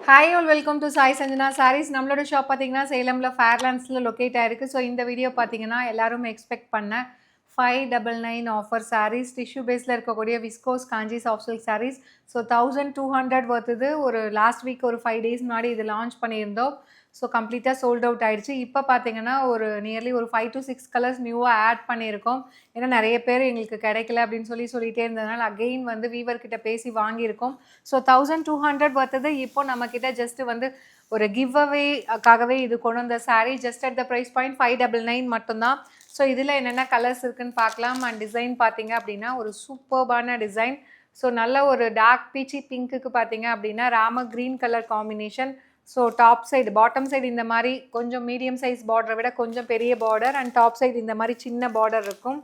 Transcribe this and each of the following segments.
Hi all welcome to Sai Sanjana Sarees. நம்மளோட shop பார்த்தீங்கன்னா சேலமில் ஃபேர்லாண்ட்ஸில் லொக்கேட் ஆயிருக்கு. ஸோ இந்த வீடியோ பார்த்தீங்கன்னா எல்லாரும் எக்ஸ்பெக்ட் பண்ண 599 ஆஃபர் சாரீஸ், டிஷ்யூ பேஸில் இருக்கக்கூடிய விஸ்கோஸ் காஞ்சி சாஃப்ட் சில்க் சாரீஸ். ஸோ 1200 வருது. ஒரு லாஸ்ட் வீக் ஒரு 5 days முன்னாடி இது லான்ச் பண்ணியிருந்தோம். ஸோ கம்ப்ளீட்டாக சோல்ட் அவுட் ஆகிடுச்சு. இப்போ பார்த்தீங்கன்னா ஒரு நியர்லி ஒரு 5 to 6 கலர்ஸ் நியூவாக ஆட் பண்ணியிருக்கோம். ஏன்னா நிறைய பேர் எங்களுக்கு கிடைக்கல அப்படின்னு சொல்லிட்டே இருந்ததுனால அகெயின் வந்து வீவர்கிட்ட பேசி வாங்கியிருக்கோம். ஸோ 1200 வருது. இப்போ நம்மக்கிட்ட ஜஸ்ட் வந்து ஒரு கிவ் அவேக்காகவே இது கொண்டு வந்த sari. Just at the price point 599 மட்டும்தான். ஸோ இதில் என்னென்ன கலர்ஸ் இருக்குன்னு பார்க்கலாம். அண்ட் டிசைன் பார்த்தீங்க அப்படின்னா ஒரு சூப்பர்பான டிசைன். ஸோ நல்ல ஒரு டார்க் பீச்சி பிங்க்குக்கு பார்த்தீங்க அப்படின்னா Rama green colour combination. So top side bottom side இந்த மாதிரி கொஞ்சம் மீடியம் சைஸ் பார்டரை விட கொஞ்சம் பெரிய பார்டர், அண்ட் டாப் சைடு இந்த மாதிரி சின்ன பார்டர் இருக்கும்.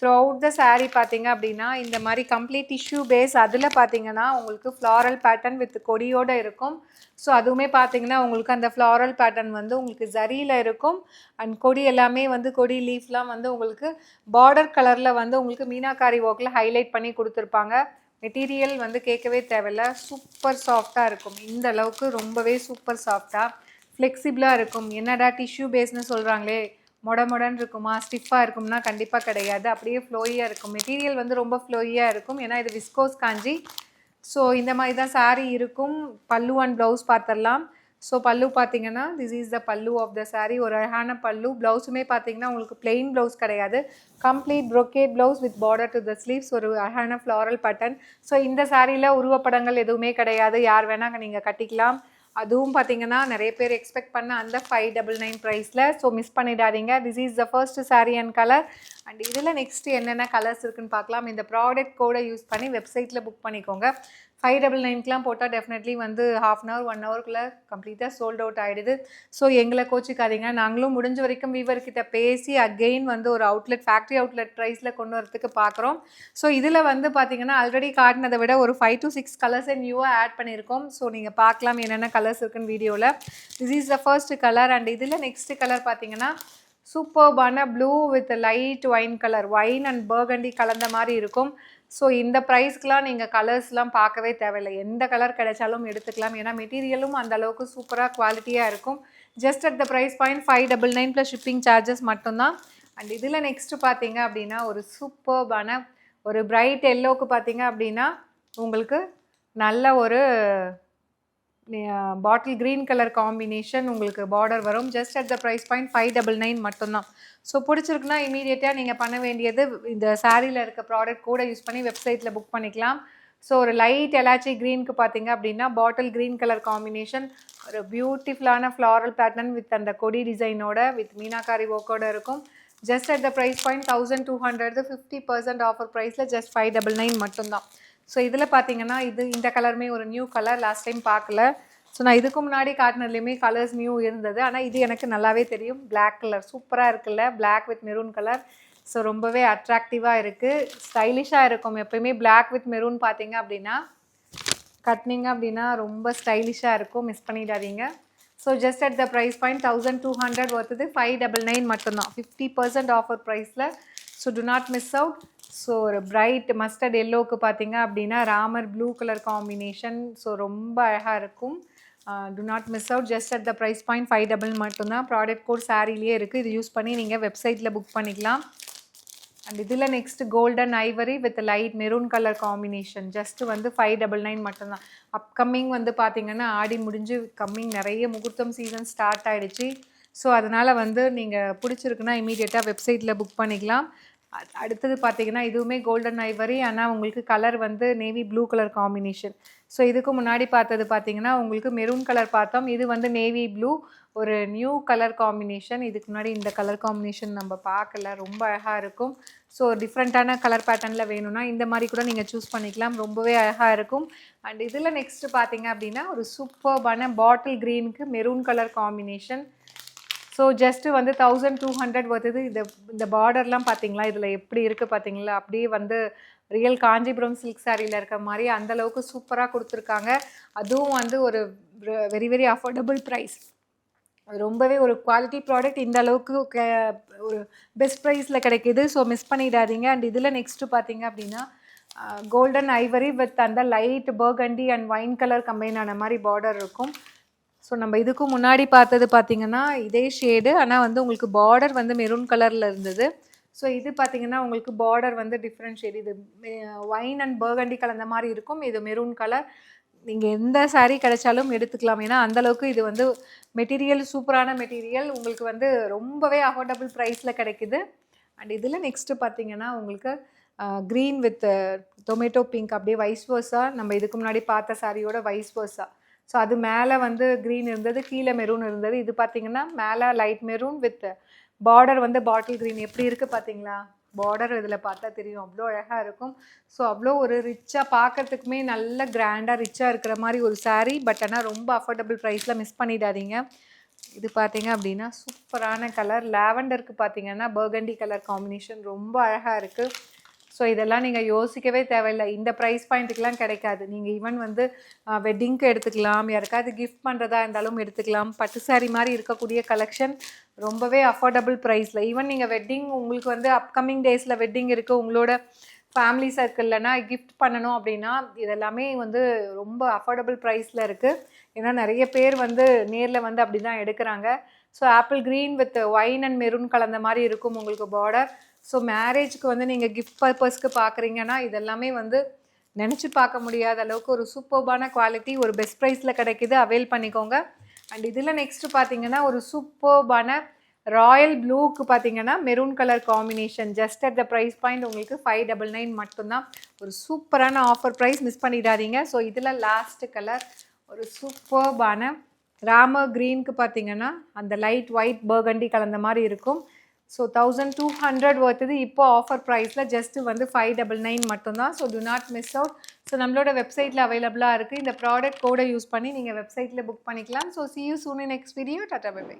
த்ரூ அவுட் த சாரீ பார்த்தீங்க அப்படின்னா இந்த மாதிரி கம்ப்ளீட் டிஷ்யூ பேஸ். அதில் பார்த்தீங்கன்னா உங்களுக்கு ஃப்ளாரல் பேட்டர்ன் வித் கொடியோடு இருக்கும். ஸோ அதுவுமே பார்த்தீங்கன்னா உங்களுக்கு அந்த ஃப்ளாரல் பேட்டர்ன் வந்து உங்களுக்கு ஜரியில் இருக்கும். அண்ட் கொடி எல்லாமே வந்து கொடி லீஃப்லாம் வந்து உங்களுக்கு பார்டர் கலரில் வந்து உங்களுக்கு மீனாக்காரி ஒர்க்கில் ஹைலைட் பண்ணி கொடுத்துருப்பாங்க. மெட்டீரியல் வந்து கேட்கவே தேவையில்ல, சூப்பர் சாஃப்டாக இருக்கும். இந்த அளவுக்கு ரொம்பவே சூப்பர் சாஃப்டாக ஃப்ளெக்சிபிளாக இருக்கும். என்னடா டிஷ்யூ பேஸ்னு சொல்கிறாங்களே, மொடன்னு இருக்குமா, ஸ்டிஃபாக இருக்கும்னா கண்டிப்பாக கிடையாது. அப்படியே ஃப்ளோயியாக இருக்கும். மெட்டீரியல் வந்து ரொம்ப ஃப்ளோயியாக இருக்கும். ஏன்னா இது விஸ்கோஸ் காஞ்சி. ஸோ இந்த மாதிரி தான் சாரீ இருக்கும். பல்லு அண்ட் ப்ளவுஸ் பார்த்துடலாம். ஸோ பல்லு பார்த்தீங்கன்னா திஸ் இஸ் த பல்லு ஆஃப் த சாரீ. ஒரு அழகான பல்லு. ப்ளவுஸுமே பார்த்தீங்கன்னா உங்களுக்கு பிளெயின் ப்ளவுஸ் கிடையாது, complete brocade blouse with border to the sleeves. ஒரு அழகான ஃப்ளாரல் பேட்டர்ன். ஸோ இந்த சாரியில் உருவப்படங்கள் எதுவுமே கிடையாது, யார் வேணால் நீங்கள் கட்டிக்கலாம். அதுவும் பார்த்தீங்கன்னா நிறைய பேர் எக்ஸ்பெக்ட் பண்ண அந்த 599 ப்ரைஸில். ஸோ மிஸ் பண்ணிடாதீங்க. This is the first sari and colour. And இதில் நெக்ஸ்ட்டு என்னென்ன கலர்ஸ் இருக்குன்னு பார்க்கலாம். இந்த ப்ராடக்ட் கோடை யூஸ் பண்ணி வெப்சைட்டில் புக் பண்ணிக்கோங்க. 599க்குலாம் போட்டால் டெஃபினெட்லி வந்து 1/2 hour 1 hourக்குள்ளே கம்ப்ளீட்டாக சோல்ட் அவுட் ஆகிடுது. ஸோ எங்களை கோச்சிக்காதீங்க. நாங்களும் முடிஞ்ச வரைக்கும் வீவர்கிட்ட பேசி அகெயின் வந்து ஒரு அவுட்லெட் ஃபேக்ட்ரி அவுட்லெட் ப்ரைஸில் கொண்டு வரதுக்கு பார்க்குறோம். ஸோ இதில் வந்து பார்த்திங்கன்னா ஆல்ரெடி காட்டினதை விட ஒரு 5 to 6 கலர்ஸை நியூவாக ஆட் பண்ணியிருக்கோம். ஸோ நீங்கள் பார்க்கலாம் என்னென்ன கலர்ஸ் இருக்குன்னு வீடியோவில். This is the first colour. And இதில் நெக்ஸ்ட் கலர் பார்த்தீங்கன்னா சூப்பர்பான blue with light wine colour, wine and burgundy கலந்த மாதிரி இருக்கும். ஸோ இந்த ப்ரைஸ்க்கெலாம் நீங்கள் கலர்ஸ்லாம் பார்க்கவே தேவையில்லை, எந்த கலர் கிடைச்சாலும் எடுத்துக்கலாம். ஏன்னா மெட்டீரியலும் அந்த அளவுக்கு சூப்பராக குவாலிட்டியாக இருக்கும். Just at the price point 599 plus shipping charges மட்டும்தான். அண்ட் இதில் நெக்ஸ்ட்டு பார்த்தீங்க அப்படின்னா ஒரு சூப்பர்பான ஒரு பிரைட் எல்லோவுக்கு பார்த்தீங்க அப்படின்னா உங்களுக்கு நல்ல ஒரு பாட்டில் க்ரீன் கலர் காம்பினேஷன் உங்களுக்கு பார்டர் வரும். Just at the price point 599 மட்டும்தான். ஸோ பிடிச்சிருக்குன்னா இமீடியட்டாக நீங்கள் பண்ண வேண்டியது இந்த சாரியில் இருக்க ப்ராடக்ட் கூட யூஸ் பண்ணி வெப்சைட்டில் புக் பண்ணிக்கலாம். ஸோ ஒரு லைட் எலாச்சி க்ரீனுக்கு பார்த்தீங்க அப்படின்னா பாட்டில் க்ரீன் கலர் காம்பினேஷன், ஒரு பியூட்டிஃபுல்லான ஃப்ளாரல் பேட்டர்ன் வித் அந்த கொடி டிசைனோட வித் மீனாக்காரி ஒர்க்கோட இருக்கும். Just at the price point 1200, 50% offer ப்ரைஸில் ஜஸ்ட் 599 மட்டும்தான். ஸோ இதில் பார்த்தீங்கன்னா இந்த கலருமே ஒரு நியூ கலர், லாஸ்ட் டைம் பார்க்கல. ஸோ நான் இதுக்கு முன்னாடி காட்டினதுலேயுமே கலர்ஸ் நியூ இருந்தது, ஆனால் இது எனக்கு நல்லாவே தெரியும். பிளாக் கலர் சூப்பராக இருக்குல்ல, black with maroon colour. So ரொம்பவே அட்ராக்டிவாக இருக்குது, ஸ்டைலிஷாக இருக்கும். எப்போயுமே பிளாக் வித் மெரூன் பார்த்தீங்க அப்படின்னா கட்டினீங்க அப்படின்னா ரொம்ப ஸ்டைலிஷாக இருக்கும், மிஸ் பண்ணிடாதீங்க. So just at the price point 1200 வருது. 599 மட்டும்தான், 50% ஆஃபர் ப்ரைஸில். So do not miss out. So ஒரு பிரைட் மஸ்டர்ட் எல்லோவுக்கு பார்த்தீங்க அப்படின்னா Ramar blue colour combination. So ரொம்ப அழகாக இருக்கும். Do not miss out. Just at the price point 599 மட்டும்தான். ப்ராடக்ட் கோட் சாரிலேயே இருக்குது, இது யூஸ் பண்ணி நீங்கள் வெப்சைட்டில் புக் பண்ணிக்கலாம். அண்ட் இதில் next golden ivory with light maroon colour combination. Just வந்து 599 மட்டும்தான். அப்கமிங் வந்து பார்த்திங்கன்னா ஆடி முடிஞ்சு கம்மிங் நிறைய முகூர்த்தம் சீசன் ஸ்டார்ட் ஆகிடுச்சு. ஸோ அதனால் வந்து நீங்கள் பிடிச்சிருக்குன்னா இமீடியட்டாக வெப்சைட்டில் புக் பண்ணிக்கலாம். அடுத்தது பார்த்தீங்கன்னா இதுவுமே கோல்டன் ஐவரி, ஆனால் உங்களுக்கு கலர் வந்து navy blue colour combination. So இதுக்கு முன்னாடி பார்த்தது பார்த்தீங்கன்னா உங்களுக்கு மெரூன் கலர் பார்த்தோம், இது வந்து நேவி ப்ளூ, ஒரு நியூ கலர் காம்பினேஷன். இதுக்கு முன்னாடி இந்த கலர் காம்பினேஷன் நம்ம பார்க்கல, ரொம்ப அழகாக இருக்கும். ஸோ டிஃப்ரெண்ட்டான கலர் பேட்டர்னில் வேணும்னா இந்த மாதிரி கூட நீங்கள் சூஸ் பண்ணிக்கலாம், ரொம்பவே அழகாக இருக்கும். அண்ட் இதில் நெக்ஸ்ட்டு பார்த்தீங்க அப்படின்னா ஒரு சூப்பர்பான பாட்டில் க்ரீனுக்கு maroon colour combination. So just வந்து 1200 வருது. இந்த பார்டர்லாம் பார்த்தீங்களா, இதில் எப்படி இருக்குது பார்த்தீங்களா, அப்படியே வந்து ரியல் காஞ்சிபுரம் சில்க் சாரியில் இருக்கிற மாதிரி அந்தளவுக்கு சூப்பராக கொடுத்துருக்காங்க. அதுவும் வந்து ஒரு வெரி வெரி அஃபோர்டபுள் ப்ரைஸ். ரொம்பவே ஒரு குவாலிட்டி ப்ராடக்ட் இந்த அளவுக்கு ஒரு பெஸ்ட் ப்ரைஸில் கிடைக்கிது. ஸோ மிஸ் பண்ணிடாதீங்க. அண்ட் இதில் நெக்ஸ்ட்டு பார்த்தீங்க அப்படின்னா கோல்டன் ஐவரி வித் அந்த light burgundy and wine colour combine ஆன மாதிரி பார்டர் இருக்கும். ஸோ நம்ம இதுக்கு முன்னாடி பார்த்தது பார்த்தீங்கன்னா இதே ஷேடு, ஆனால் வந்து உங்களுக்கு பார்டர் வந்து மெரூன் கலரில் இருந்தது. ஸோ இது பார்த்தீங்கன்னா உங்களுக்கு பார்டர் வந்து டிஃப்ரெண்ட் ஷேட். இது வைன் அண்ட் பர்கண்டி கலந்த மாதிரி இருக்கும், இது மெரூன் கலர். நீங்கள் எந்த சாரீ கிடைச்சாலும் எடுத்துக்கலாம், ஏன்னா அந்தளவுக்கு இது வந்து மெட்டீரியல் சூப்பரான மெட்டீரியல், உங்களுக்கு வந்து ரொம்பவே அஃபோர்டபுள் ப்ரைஸில் கிடைக்குது. அண்ட் இதில் நெக்ஸ்ட்டு பார்த்தீங்கன்னா உங்களுக்கு க்ரீன் வித் டொமேட்டோ பிங்க், அப்படியே வைஸ் வர்ஸா நம்ம இதுக்கு முன்னாடி பார்த்த சாரியோட வைஸ் வர்ஸா. ஸோ அது மேலே வந்து க்ரீன் இருந்தது, கீழே மெரூன் இருந்தது. இது பார்த்தீங்கன்னா மேலே லைட் மெரூன் வித் பார்டர் வந்து பாட்டில் க்ரீன். எப்படி இருக்குது பார்த்தீங்களா பார்டர், இதில் பார்த்தா தெரியும் அவ்வளோ அழகாக இருக்கும். ஸோ அவ்வளோ ஒரு ரிச்சாக பார்க்கறதுக்குமே நல்ல கிராண்டாக ரிச்சாக இருக்கிற மாதிரி ஒரு சாரீ. பட் ஆனால் ரொம்ப அஃபோர்டபுள் ப்ரைஸில் மிஸ் பண்ணிடாதீங்க. இது பார்த்தீங்க அப்படின்னா சூப்பரான கலர், லாவெண்டருக்கு பார்த்தீங்கன்னா பர்கண்டி கலர் காம்பினேஷன் ரொம்ப அழகாக இருக்குது. ஸோ இதெல்லாம் நீங்கள் யோசிக்கவே தேவையில்லை, இந்த ப்ரைஸ் பாயிண்ட்டுக்கெலாம் கிடைக்காது. நீங்கள் ஈவன் வந்து வெட்டிங்க்கு எடுத்துக்கலாம், யாருக்காவது கிஃப்ட் பண்ணுறதா இருந்தாலும் எடுத்துக்கலாம். பட்டு சாரீ மாதிரி இருக்கக்கூடிய கலெக்ஷன் ரொம்பவே அஃபோர்டபுள் ப்ரைஸில். ஈவன் நீங்கள் வெட்டிங் உங்களுக்கு வந்து அப்கமிங் டேஸில் வெட்டிங் இருக்குது, உங்களோட ஃபேமிலி சர்க்கிள்லனா கிஃப்ட் பண்ணணும் அப்படின்னா இதெல்லாமே வந்து ரொம்ப அஃபோர்டபுள் ப்ரைஸில் இருக்குது. ஏன்னா நிறைய பேர் வந்து நேரில் வந்து அப்படி தான் எடுக்கிறாங்க. So apple green with wine and maroon கலந்த மாதிரி இருக்கும் உங்களுக்கு பார்டர். ஸோ மேரேஜ்க்கு வந்து நீங்கள் கிஃப்ட் பர்பஸ்க்கு பார்க்குறீங்கன்னா இதெல்லாமே வந்து நினச்சி பார்க்க முடியாத அளவுக்கு ஒரு சூப்பர்பான குவாலிட்டி, ஒரு பெஸ்ட் ப்ரைஸில் கிடைக்கிது, அவைல் பண்ணிக்கோங்க. அண்ட் இதில் நெக்ஸ்ட்டு பார்த்தீங்கன்னா ஒரு சூப்பர்பான ராயல் ப்ளூக்கு பார்த்தீங்கன்னா maroon colour combination, just at the price point உங்களுக்கு 599 மட்டும்தான். ஒரு சூப்பரான ஆஃபர் ப்ரைஸ், மிஸ் பண்ணிடாதீங்க. ஸோ இதில் லாஸ்ட்டு கலர் ஒரு சூப்பர்பான ராமர் க்ரீனுக்கு பார்த்தீங்கன்னா அந்த லைட் ஒயிட் பர்கண்டி கலந்த மாதிரி இருக்கும். ஸோ 1200 வருது இப்போ ஆஃபர் ப்ரைஸில், ஜஸ்ட்டு வந்து 599 மட்டும்தான். So do not miss out. So நம்மளோட வெப்சைட்டில் அவைலபிளாக இருக்குது. இந்த ப்ராடக்ட் கோடை யூஸ் பண்ணி நீங்கள் வெப்சைட்டில் புக் பண்ணிக்கலாம். So see you soon in next video. Tata bye by.